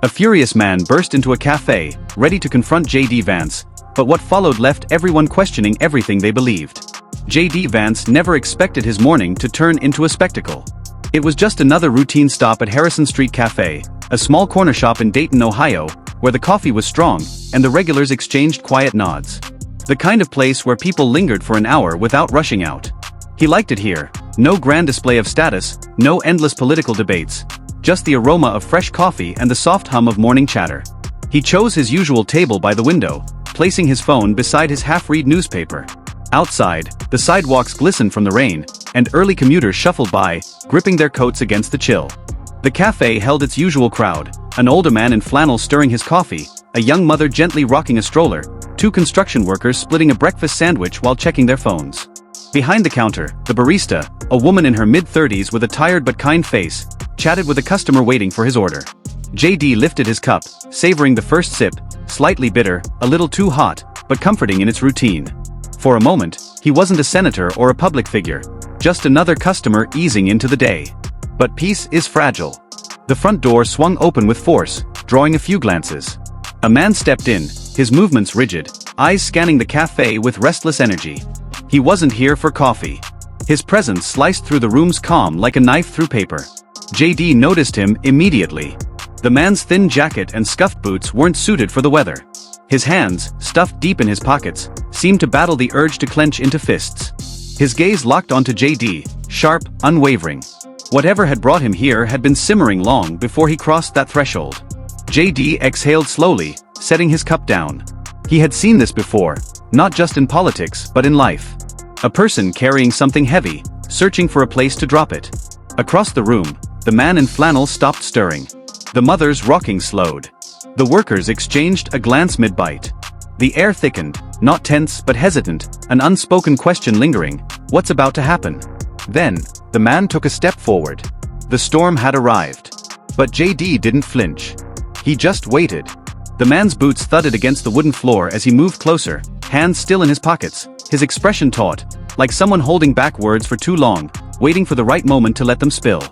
A furious man burst into a cafe, ready to confront JD Vance, but what followed left everyone questioning everything they believed. JD Vance never expected his morning to turn into a spectacle. It was just another routine stop at Harrison Street Café, a small corner shop in Dayton, Ohio, where the coffee was strong and the regulars exchanged quiet nods. The kind of place where people lingered for an hour without rushing out. He liked it here. No grand display of status, no endless political debates, just the aroma of fresh coffee and the soft hum of morning chatter. He chose his usual table by the window, placing his phone beside his half-read newspaper. Outside, the sidewalks glistened from the rain, and early commuters shuffled by, gripping their coats against the chill. The cafe held its usual crowd, an older man in flannel stirring his coffee, a young mother gently rocking a stroller, two construction workers splitting a breakfast sandwich while checking their phones. Behind the counter, the barista, a woman in her mid-30s with a tired but kind face, chatted with a customer waiting for his order. JD lifted his cup, savoring the first sip, slightly bitter, a little too hot, but comforting in its routine. For a moment, he wasn't a senator or a public figure, just another customer easing into the day. But peace is fragile. The front door swung open with force, drawing a few glances. A man stepped in, his movements rigid, eyes scanning the cafe with restless energy. He wasn't here for coffee. His presence sliced through the room's calm like a knife through paper. JD noticed him immediately. The man's thin jacket and scuffed boots weren't suited for the weather. His hands, stuffed deep in his pockets, seemed to battle the urge to clench into fists. His gaze locked onto JD, sharp, unwavering. Whatever had brought him here had been simmering long before he crossed that threshold. JD exhaled slowly, setting his cup down. He had seen this before, not just in politics but in life. A person carrying something heavy, searching for a place to drop it. Across the room, the man in flannel stopped stirring. The mother's rocking slowed. The workers exchanged a glance mid-bite. The air thickened, not tense but hesitant, an unspoken question lingering, what's about to happen? Then, the man took a step forward. The storm had arrived. But JD didn't flinch. He just waited. The man's boots thudded against the wooden floor as he moved closer, hands still in his pockets, his expression taut, like someone holding back words for too long, waiting for the right moment to let them spill.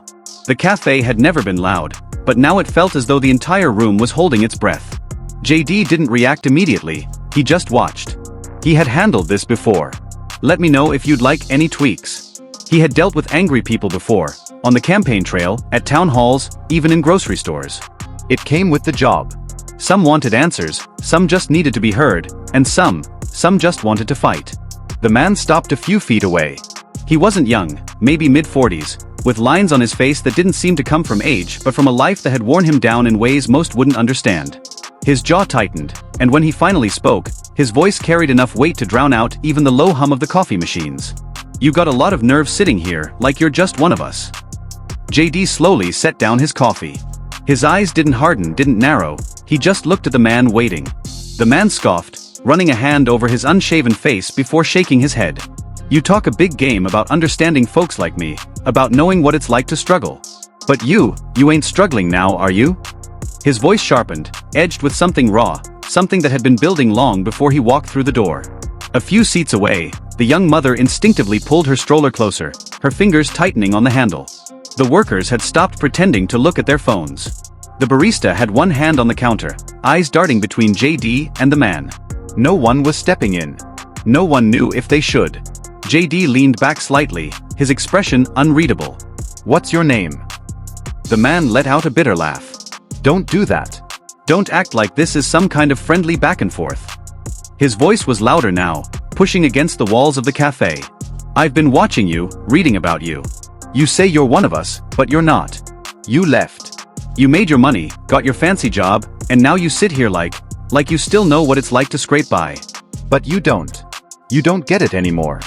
The cafe had never been loud, but now it felt as though the entire room was holding its breath. JD didn't react immediately, he just watched. He had handled this before. Let me know if you'd like any tweaks. He had dealt with angry people before, on the campaign trail, at town halls, even in grocery stores. It came with the job. Some wanted answers, some just needed to be heard, and some just wanted to fight. The man stopped a few feet away. He wasn't young, maybe mid-40s, with lines on his face that didn't seem to come from age but from a life that had worn him down in ways most wouldn't understand. His jaw tightened, and when he finally spoke, his voice carried enough weight to drown out even the low hum of the coffee machines. You got a lot of nerve sitting here like you're just one of us. JD slowly set down his coffee. His eyes didn't harden, didn't narrow, he just looked at the man waiting. The man scoffed, running a hand over his unshaven face before shaking his head. You talk a big game about understanding folks like me, about knowing what it's like to struggle. But you ain't struggling now, are you? His voice sharpened, edged with something raw, something that had been building long before he walked through the door. A few seats away, the young mother instinctively pulled her stroller closer, her fingers tightening on the handle. The workers had stopped pretending to look at their phones. The barista had one hand on the counter, eyes darting between JD and the man. No one was stepping in. No one knew if they should. JD leaned back slightly, his expression unreadable. What's your name? The man let out a bitter laugh. Don't do that. Don't act like this is some kind of friendly back and forth. His voice was louder now, pushing against the walls of the cafe. I've been watching you, reading about you. You say you're one of us, but you're not. You left. You made your money, got your fancy job, and now you sit here like you still know what it's like to scrape by. But you don't. You don't get it anymore.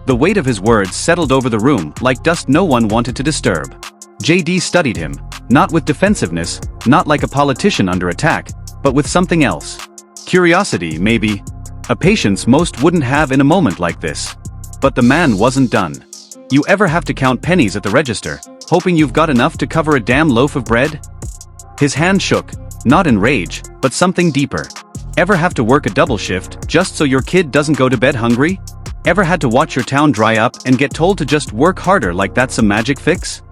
The weight of his words settled over the room like dust no one wanted to disturb. JD studied him, not with defensiveness, not like a politician under attack, but with something else. Curiosity, maybe. A patience most wouldn't have in a moment like this. But the man wasn't done. You ever have to count pennies at the register, hoping you've got enough to cover a damn loaf of bread? His hand shook, not in rage, but something deeper. Ever have to work a double shift just so your kid doesn't go to bed hungry? Ever had to watch your town dry up and get told to just work harder like that's some magic fix?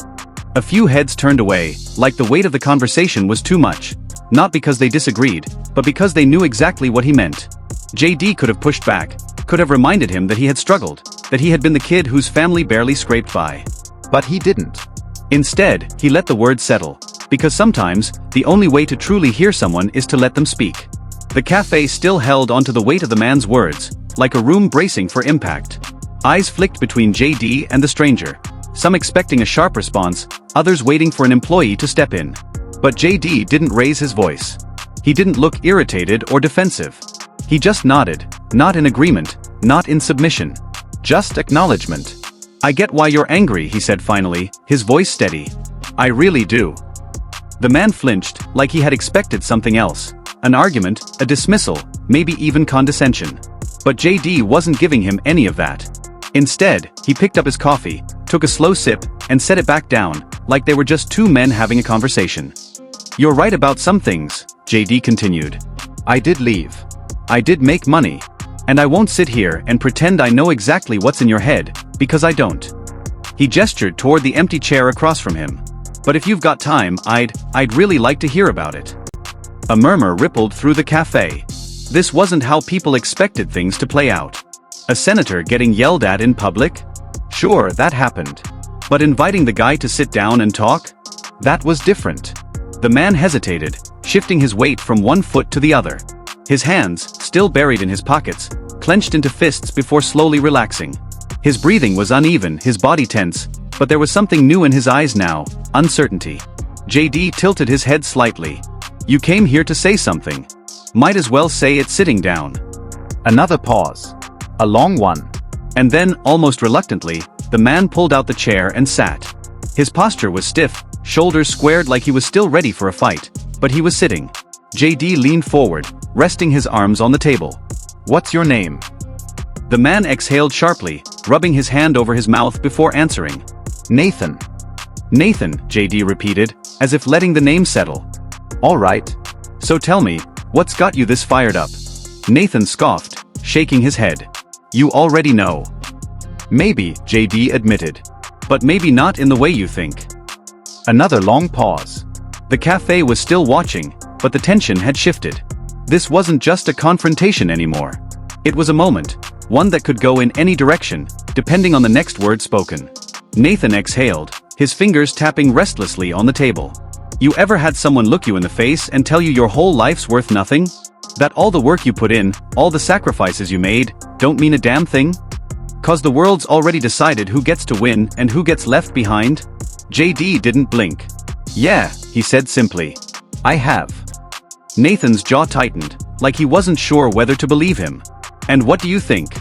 A few heads turned away, like the weight of the conversation was too much. not because they disagreed, but because they knew exactly what he meant. JD could have pushed back, could have reminded him that he had struggled, that he had been the kid whose family barely scraped by. But he didn't. Instead, he let the words settle, because sometimes, the only way to truly hear someone is to let them speak. The cafe still held onto the weight of the man's words, like a room bracing for impact. Eyes flicked between JD and the stranger, some expecting a sharp response, others waiting for an employee to step in. But JD didn't raise his voice. He didn't look irritated or defensive. He just nodded, not in agreement, not in submission. Just acknowledgement. "I get why you're angry," he said finally, his voice steady. "I really do." The man flinched, like he had expected something else. An argument, a dismissal, maybe even condescension. But JD wasn't giving him any of that. Instead, he picked up his coffee, took a slow sip, and set it back down, like they were just two men having a conversation. "You're right about some things," JD continued. "I did leave. I did make money. And I won't sit here and pretend I know exactly what's in your head, because I don't." He gestured toward the empty chair across from him. "But if you've got time, I'd really like to hear about it." A murmur rippled through the cafe. This wasn't how people expected things to play out. A senator getting yelled at in public? Sure, that happened. But inviting the guy to sit down and talk? That was different. The man hesitated, shifting his weight from one foot to the other. His hands, still buried in his pockets, clenched into fists before slowly relaxing. His breathing was uneven, his body tense, but there was something new in his eyes now, uncertainty. JD tilted his head slightly. "You came here to say something. Might as well say it sitting down." Another pause. A long one. And then, almost reluctantly, the man pulled out the chair and sat. His posture was stiff, shoulders squared like he was still ready for a fight, but he was sitting. JD leaned forward, resting his arms on the table. "What's your name?" The man exhaled sharply, rubbing his hand over his mouth before answering. "Nathan." "Nathan," JD repeated, as if letting the name settle. "All right. So tell me, what's got you this fired up?" Nathan scoffed, shaking his head. "You already know." "Maybe," JD admitted. "But maybe not in the way you think." Another long pause. The cafe was still watching, but the tension had shifted. This wasn't just a confrontation anymore. It was a moment, one that could go in any direction, depending on the next word spoken. Nathan exhaled, his fingers tapping restlessly on the table. "You ever had someone look you in the face and tell you your whole life's worth nothing? That all the work you put in, all the sacrifices you made, don't mean a damn thing? 'Cause the world's already decided who gets to win and who gets left behind?" JD didn't blink. "Yeah," he said simply. "I have." Nathan's jaw tightened, like he wasn't sure whether to believe him. "And what do you think?"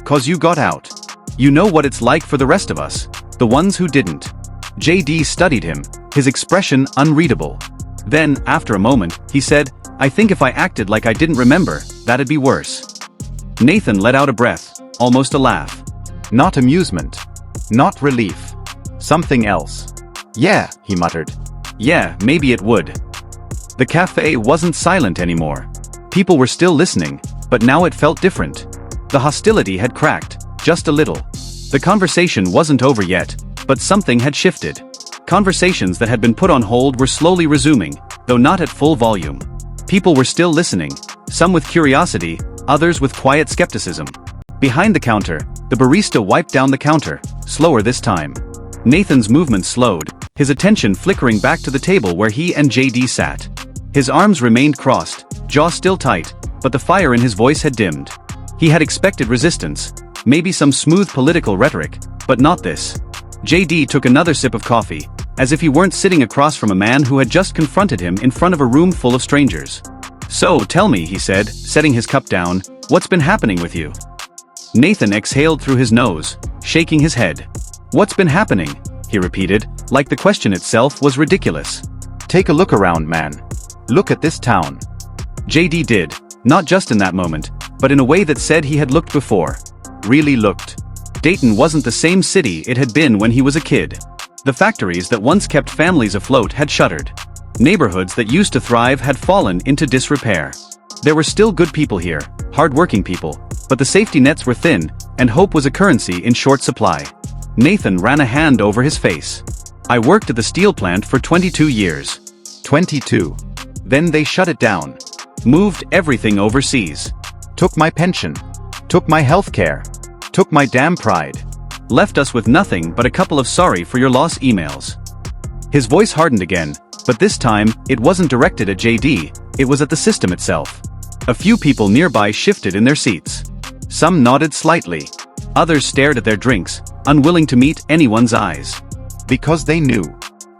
"'Cause you got out. You know what it's like for the rest of us, the ones who didn't." JD studied him, his expression unreadable. Then, after a moment, he said, "I think if I acted like I didn't remember, that'd be worse." Nathan let out a breath, almost a laugh. Not amusement. Not relief. Something else. "Yeah," he muttered. "Yeah, maybe it would." The cafe wasn't silent anymore. People were still listening, but now it felt different. The hostility had cracked, just a little. The conversation wasn't over yet, but something had shifted. Conversations that had been put on hold were slowly resuming, though not at full volume. People were still listening, some with curiosity, others with quiet skepticism. Behind the counter, the barista wiped down the counter, slower this time. Nathan's movement slowed, his attention flickering back to the table where he and JD sat. His arms remained crossed, jaw still tight, but the fire in his voice had dimmed. He had expected resistance, maybe some smooth political rhetoric, but not this. JD took another sip of coffee, as if he weren't sitting across from a man who had just confronted him in front of a room full of strangers. "So, tell me," he said, setting his cup down, "what's been happening with you?" Nathan exhaled through his nose, shaking his head. "What's been happening?" he repeated, like the question itself was ridiculous. "Take a look around, man. Look at this town." JD did, not just in that moment, but in a way that said he had looked before. Really looked. Dayton wasn't the same city it had been when he was a kid. The factories that once kept families afloat had shuttered. Neighborhoods that used to thrive had fallen into disrepair. There were still good people here, hard-working people, but the safety nets were thin, and hope was a currency in short supply. Nathan ran a hand over his face. "I worked at the steel plant for 22 years. 22. Then they shut it down. Moved everything overseas. Took my pension. Took my healthcare. Took my damn pride. Left us with nothing but a couple of sorry for your loss emails. His voice hardened again, but this time, it wasn't directed at JD, it was at the system itself. A few people nearby shifted in their seats. Some nodded slightly. Others stared at their drinks, unwilling to meet anyone's eyes. Because they knew.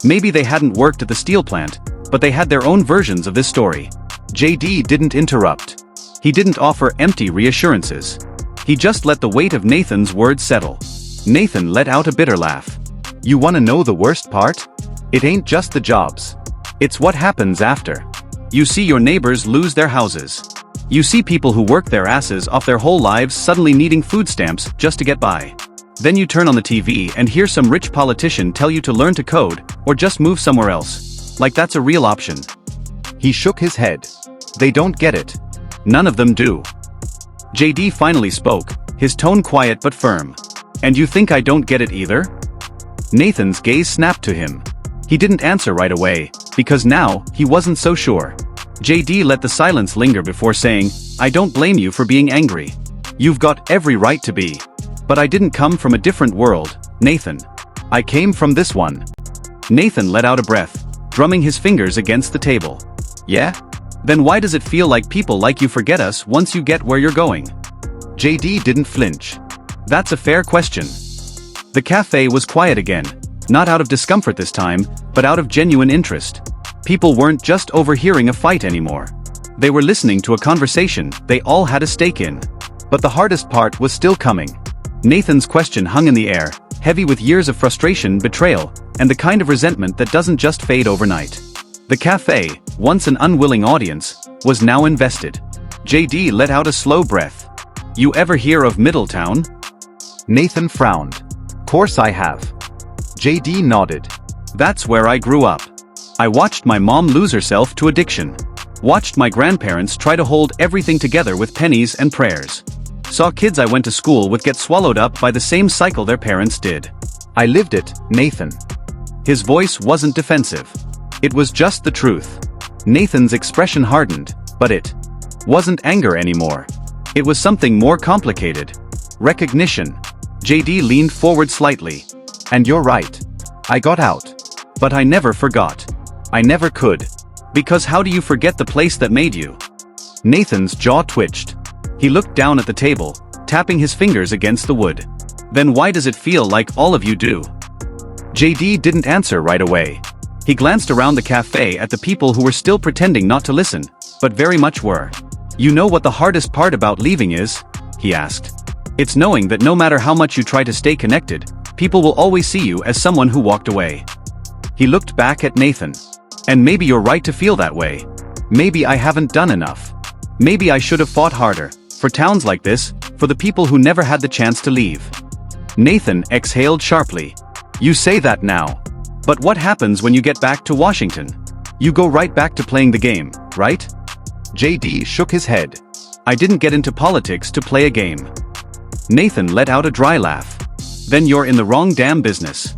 Maybe they hadn't worked at the steel plant, but they had their own versions of this story. JD didn't interrupt. He didn't offer empty reassurances. He just let the weight of Nathan's words settle. Nathan let out a bitter laugh. You wanna know the worst part? It ain't just the jobs. It's what happens after. You see your neighbors lose their houses. You see people who work their asses off their whole lives suddenly needing food stamps just to get by. Then you turn on the TV and hear some rich politician tell you to learn to code, or just move somewhere else. Like that's a real option. He shook his head. They don't get it. None of them do. JD finally spoke, his tone quiet but firm. And you think I don't get it either? Nathan's gaze snapped to him. He didn't answer right away, because now, he wasn't so sure. JD let the silence linger before saying, I don't blame you for being angry. You've got every right to be. But I didn't come from a different world, Nathan. I came from this one. Nathan let out a breath, drumming his fingers against the table. Yeah? Then why does it feel like people like you forget us once you get where you're going? JD didn't flinch. That's a fair question. The cafe was quiet again, not out of discomfort this time, but out of genuine interest. People weren't just overhearing a fight anymore. They were listening to a conversation they all had a stake in. But the hardest part was still coming. Nathan's question hung in the air, heavy with years of frustration, betrayal, and the kind of resentment that doesn't just fade overnight. The cafe, once an unwilling audience, was now invested. JD let out a slow breath. You ever hear of Middletown? Nathan frowned. Course I have. JD nodded. That's where I grew up. I watched my mom lose herself to addiction. Watched my grandparents try to hold everything together with pennies and prayers. Saw kids I went to school with get swallowed up by the same cycle their parents did. I lived it, Nathan. His voice wasn't defensive. It was just the truth. Nathan's expression hardened, but it wasn't anger anymore. It was something more complicated. Recognition. JD leaned forward slightly. And you're right. I got out. But I never forgot. I never could. Because how do you forget the place that made you? Nathan's jaw twitched. He looked down at the table, tapping his fingers against the wood. Then why does it feel like all of you do? JD didn't answer right away. He glanced around the cafe at the people who were still pretending not to listen, but very much were. You know what the hardest part about leaving is? He asked. It's knowing that no matter how much you try to stay connected, people will always see you as someone who walked away. He looked back at Nathan. And maybe you're right to feel that way. Maybe I haven't done enough. Maybe I should have fought harder, for towns like this, for the people who never had the chance to leave. Nathan exhaled sharply. You say that now. But what happens when you get back to Washington? You go right back to playing the game, right? JD shook his head. I didn't get into politics to play a game. Nathan let out a dry laugh. Then you're in the wrong damn business.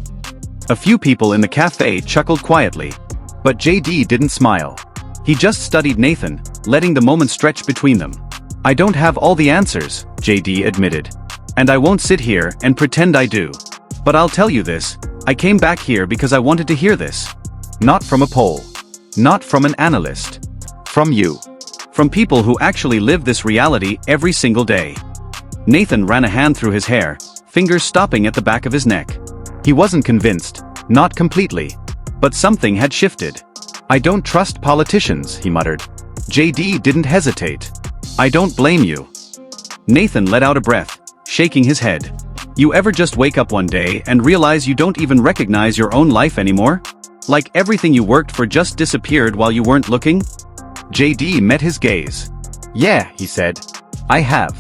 A few people in the cafe chuckled quietly. But JD didn't smile. He just studied Nathan, letting the moment stretch between them. I don't have all the answers, JD admitted. And I won't sit here and pretend I do. But I'll tell you this, I came back here because I wanted to hear this. Not from a poll. Not from an analyst. From you. From people who actually live this reality every single day. Nathan ran a hand through his hair, fingers stopping at the back of his neck. He wasn't convinced, not completely. But something had shifted. I don't trust politicians, he muttered. JD didn't hesitate. I don't blame you. Nathan let out a breath, shaking his head. You ever just wake up one day and realize you don't even recognize your own life anymore? Like everything you worked for just disappeared while you weren't looking? JD met his gaze. Yeah, he said. I have.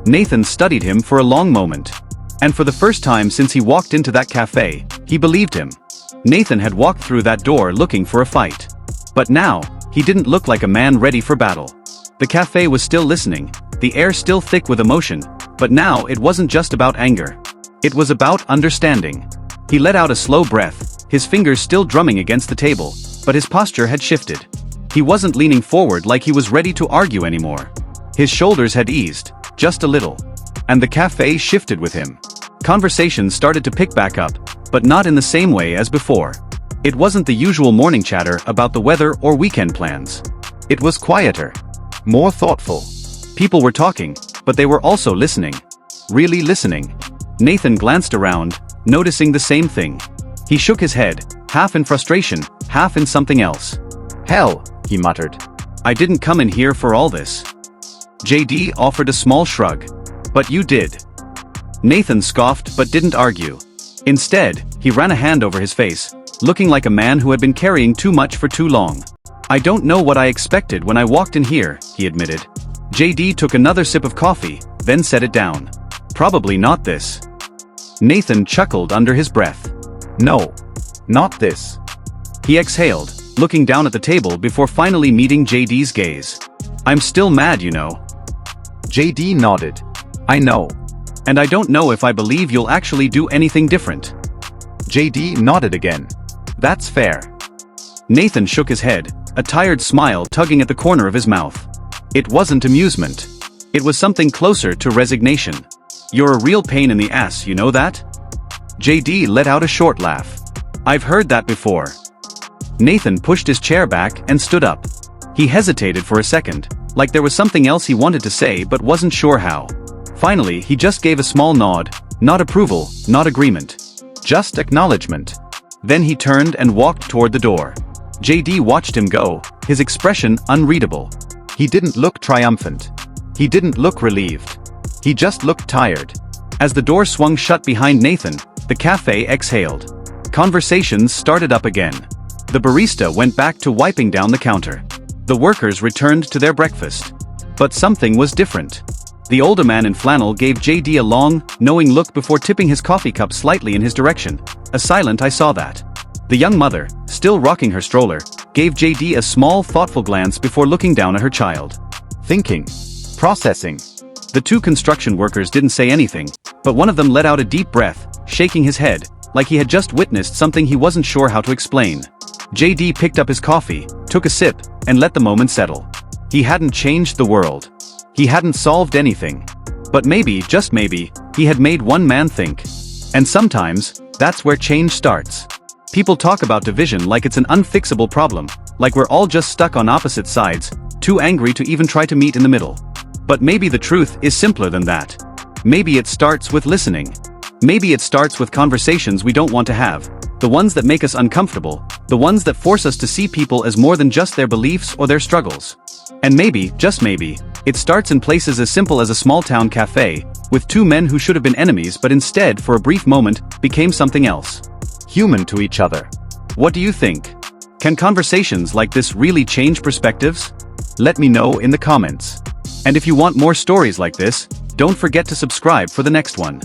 Nathan studied him for a long moment. And for the first time since he walked into that cafe, he believed him. Nathan had walked through that door looking for a fight. But now, he didn't look like a man ready for battle. The cafe was still listening, the air still thick with emotion, but now it wasn't just about anger. It was about understanding. He let out a slow breath, his fingers still drumming against the table, but his posture had shifted. He wasn't leaning forward like he was ready to argue anymore. His shoulders had eased, just a little. And the cafe shifted with him. Conversation started to pick back up, but not in the same way as before. It wasn't the usual morning chatter about the weather or weekend plans. It was quieter. More thoughtful. People were talking, but they were also listening. Really listening. Nathan glanced around, noticing the same thing. He shook his head, half in frustration, half in something else. "Hell," he muttered. "I didn't come in here for all this." JD offered a small shrug. "But you did." Nathan scoffed but didn't argue. Instead, he ran a hand over his face, looking like a man who had been carrying too much for too long. "I don't know what I expected when I walked in here," he admitted. JD took another sip of coffee, then set it down. "Probably not this." Nathan chuckled under his breath. "No. Not this." He exhaled, looking down at the table before finally meeting JD's gaze. "I'm still mad, you know." JD nodded. "I know. And I don't know if I believe you'll actually do anything different." JD nodded again. "That's fair." Nathan shook his head, a tired smile tugging at the corner of his mouth. It wasn't amusement. It was something closer to resignation. "You're a real pain in the ass, you know that?" JD let out a short laugh. "I've heard that before." Nathan pushed his chair back and stood up. He hesitated for a second, like there was something else he wanted to say but wasn't sure how. Finally, he just gave a small nod, not approval, not agreement. Just acknowledgement. Then he turned and walked toward the door. JD watched him go, his expression unreadable. He didn't look triumphant. He didn't look relieved. He just looked tired. As the door swung shut behind Nathan, the cafe exhaled. Conversations started up again. The barista went back to wiping down the counter. The workers returned to their breakfast. But something was different. The older man in flannel gave JD a long, knowing look before tipping his coffee cup slightly in his direction. A silent "I saw that." The young mother, still rocking her stroller, gave JD a small, thoughtful glance before looking down at her child. Thinking. Processing. The two construction workers didn't say anything, but one of them let out a deep breath, shaking his head, like he had just witnessed something he wasn't sure how to explain. JD picked up his coffee, took a sip, and let the moment settle. He hadn't changed the world. He hadn't solved anything. But maybe, just maybe, he had made one man think. And sometimes, that's where change starts. People talk about division like it's an unfixable problem, like we're all just stuck on opposite sides, too angry to even try to meet in the middle. But maybe the truth is simpler than that. Maybe it starts with listening. Maybe it starts with conversations we don't want to have, the ones that make us uncomfortable, the ones that force us to see people as more than just their beliefs or their struggles. And maybe, just maybe, it starts in places as simple as a small-town cafe, with two men who should have been enemies but instead, for a brief moment, became something else. Human to each other. What do you think? Can conversations like this really change perspectives? Let me know in the comments. And if you want more stories like this, don't forget to subscribe for the next one.